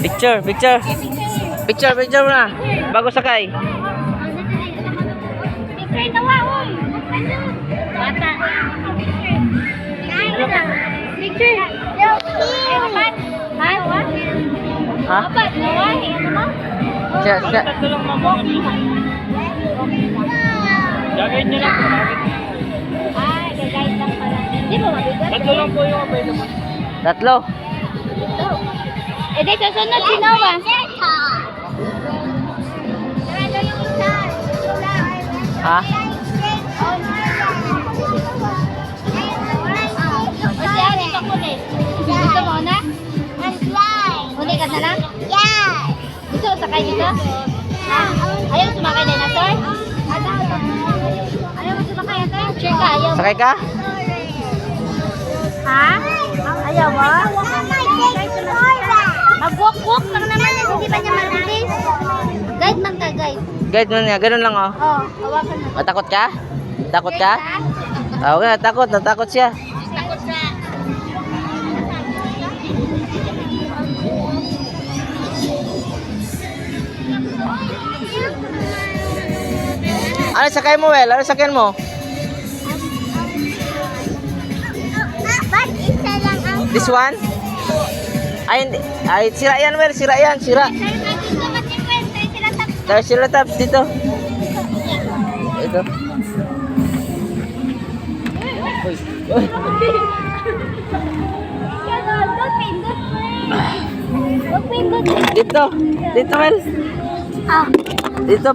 Picture, picture. Picture, picture muna. Bago sakay. Picture na wa, bata. Picture. Ha? Siya, siya. Gagawin nyo lang po. Ay, gagawin lang pala. Di ba mabigat? Tatlo lang po yung available. Tatlo. Ito. Eh, di susunod si Noah. Ha? O si Ari pa kulit. Gusto mo na? Uli ka na lang? Gusto mo sakay dito? Ha? Ayaw sumakay dinosaur? Ayaw mo sumakay ate? Sure ka, ayaw mo? Sakay ka? Ha? Ayaw mo? Mag-walk-walk lang naman, hindi pa niya mabilis. Guide man ka, guide. Guide mo niya. Ganun lang, oh. Oh, hawakan mo. Matakot ka? Takot ka? Ah, okay, natakot. Natakot siya. Takot sa... Ano sakay mo, Well? Ano sakay mo? Ba't isa lang ang... This one? Ay, hindi. Ay, sira yan, Well. Sira yan. Sira. Tayo sila taps dito. Ito. Uy. Uy. Dito. Dito, Well. Ah. Dito.